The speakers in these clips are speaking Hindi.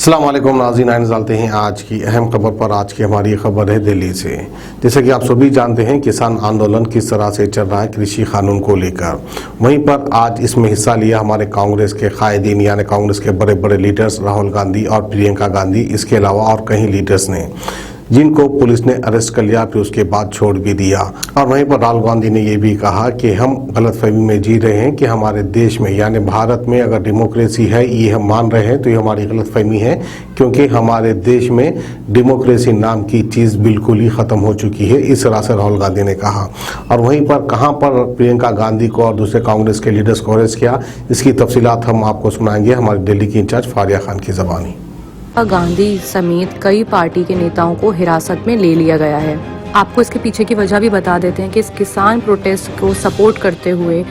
अस्सलाम वालेकुम नाज़रीन, आइए डालते हैं आज की अहम खबर पर। आज की हमारी खबर है दिल्ली से। जैसे कि आप सभी जानते हैं, किसान आंदोलन किस तरह से चल रहा है कृषि कानून को लेकर। वहीं पर आज इसमें हिस्सा लिया हमारे कांग्रेस के कायदीन यानी कांग्रेस के बड़े बड़े लीडर्स राहुल गांधी और प्रियंका गांधी, इसके अलावा और कई लीडर्स ने, जिनको पुलिस ने अरेस्ट कर लिया फिर उसके बाद छोड़ भी दिया। और वहीं पर राहुल गांधी ने ये भी कहा कि हम गलतफहमी में जी रहे हैं कि हमारे देश में यानी भारत में अगर डेमोक्रेसी है, ये हम मान रहे हैं तो ये हमारी गलतफहमी है, क्योंकि हमारे देश में डेमोक्रेसी नाम की चीज़ बिल्कुल ही ख़त्म हो चुकी है। इस तरह से राहुल गांधी ने कहा। और वहीं पर कहाँ पर प्रियंका गांधी को और दूसरे कांग्रेस के लीडर्स को अरेस्ट किया, इसकी तफसीलात हम आपको सुनाएंगे हमारे दिल्ली की इंचार्ज फारिया खान की ज़बानी। गांधी समेत कई पार्टी के नेताओं को हिरासत में ले लिया गया है। आपको इसके पीछे की वजह भी बता देते हैं कि इस किसान प्रोटेस्ट को सपोर्ट करते हुए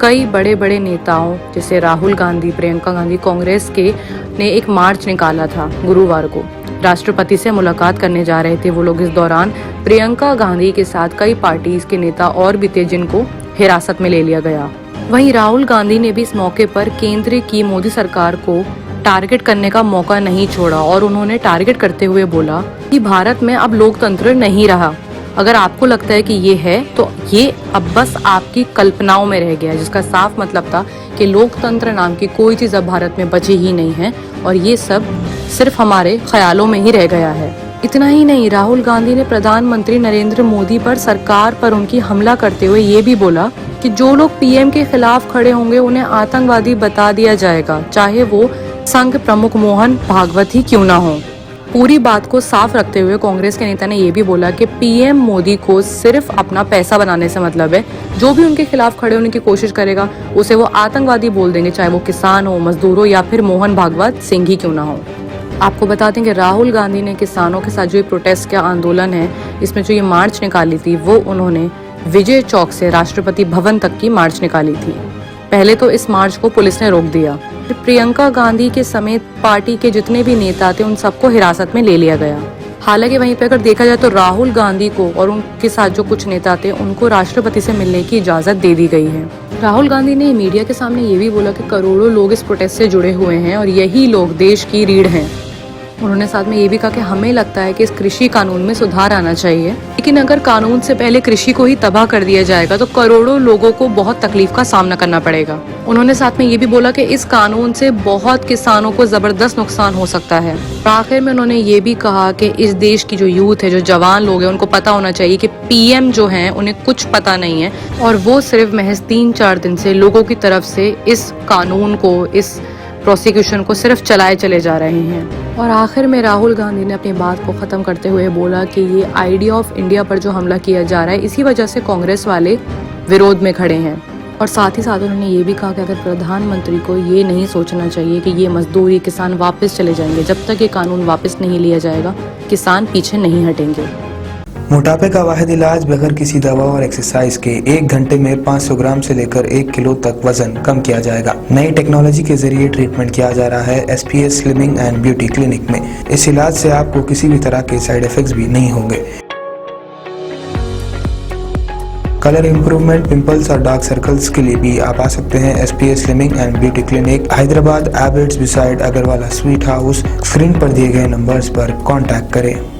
कई बड़े बड़े नेताओं जैसे राहुल गांधी, प्रियंका गांधी, कांग्रेस के ने एक मार्च निकाला था गुरुवार को। राष्ट्रपति से मुलाकात करने जा रहे थे वो लोग। इस दौरान प्रियंका गांधी के साथ कई पार्टीज के नेता और भी थे जिनको हिरासत में ले लिया गया। वहीं राहुल गांधी ने भी इस मौके पर केंद्र की मोदी सरकार को टारगेट करने का मौका नहीं छोड़ा और उन्होंने टारगेट करते हुए बोला कि भारत में अब लोकतंत्र नहीं रहा। अगर आपको लगता है कि ये है तो ये अब बस आपकी कल्पनाओं में रह गया, जिसका साफ मतलब था कि लोकतंत्र नाम की कोई चीज अब भारत में बची ही नहीं है और ये सब सिर्फ हमारे ख्यालों में ही रह गया है। इतना ही नहीं, राहुल गांधी ने प्रधानमंत्री नरेंद्र मोदी पर, सरकार पर उनकी हमला करते हुए ये भी बोला कि जो लोग पीएम के खिलाफ खड़े होंगे उन्हें आतंकवादी बता दिया जाएगा, चाहे वो संघ प्रमुख मोहन भागवत ही क्यों ना हो। पूरी बात को साफ रखते हुए कांग्रेस के नेता ने यह भी बोला कि पीएम मोदी को सिर्फ अपना पैसा बनाने से मतलब है। जो भी उनके खिलाफ खड़े होने की कोशिश करेगा उसे वो आतंकवादी बोल देंगे, चाहे वो किसान हो, मजदूर हो या फिर मोहन भागवत सिंह ही क्यों ना हो। आपको बता दें कि राहुल गांधी ने किसानों के साथ जो प्रोटेस्ट का आंदोलन है, इसमें जो ये मार्च निकाली थी, वो उन्होंने विजय चौक से राष्ट्रपति भवन तक की मार्च निकाली थी। पहले तो इस मार्च को पुलिस ने रोक दिया। प्रियंका गांधी के समेत पार्टी के जितने भी नेता थे उन सबको हिरासत में ले लिया गया। हालांकि वहीं पे अगर देखा जाए तो राहुल गांधी को और उनके साथ जो कुछ नेता थे उनको राष्ट्रपति से मिलने की इजाजत दे दी गई है। राहुल गांधी ने मीडिया के सामने ये भी बोला कि करोड़ों लोग इस प्रोटेस्ट से जुड़े हुए हैं और यही लोग देश की रीढ़ हैं। उन्होंने साथ में ये भी कहा कि हमें लगता है कि इस कृषि कानून में सुधार आना चाहिए, लेकिन अगर कानून से पहले कृषि को ही तबाह कर दिया जाएगा तो करोड़ों लोगों को बहुत तकलीफ का सामना करना पड़ेगा। उन्होंने साथ में ये भी बोला कि इस कानून से बहुत किसानों को जबरदस्त नुकसान हो सकता है। आखिर में उन्होंने ये भी कहा कि इस देश की जो यूथ है, जो जवान लोग हैं, उनको पता होना चाहिए कि पीएम जो है उन्हें कुछ पता नहीं है और वो सिर्फ महज 3-4 दिन से लोगों की तरफ से इस कानून को, इस प्रोसिक्यूशन को सिर्फ चलाए चले जा रहे हैं। और आखिर में राहुल गांधी ने अपनी बात को ख़त्म करते हुए बोला कि ये आइडिया ऑफ इंडिया पर जो हमला किया जा रहा है, इसी वजह से कांग्रेस वाले विरोध में खड़े हैं। और साथ ही साथ उन्होंने ये भी कहा कि अगर प्रधानमंत्री को ये नहीं सोचना चाहिए कि ये मजदूरी किसान वापस चले जाएंगे, जब तक ये कानून वापस नहीं लिया जाएगा किसान पीछे नहीं हटेंगे। मोटापे का वाहिद इलाज बगैर किसी दवा और एक्सरसाइज के 1 घंटे में 500 ग्राम से लेकर 1 किलो तक वजन कम किया जाएगा। नई टेक्नोलॉजी के जरिए ट्रीटमेंट किया जा रहा है SPS slimming and beauty clinic में। इस इलाज से आपको किसी भी तरह के साइड इफेक्ट्स भी नहीं होंगे। कलर इम्प्रूवमेंट, पिंपल्स और डार्क सर्कल्स के लिए भी आप आ सकते हैं SPS slimming and beauty clinic, Hyderabad, Abids beside Agarwala sweet house. Screen पर दिए गए नंबर्स पर कॉन्टैक्ट करें।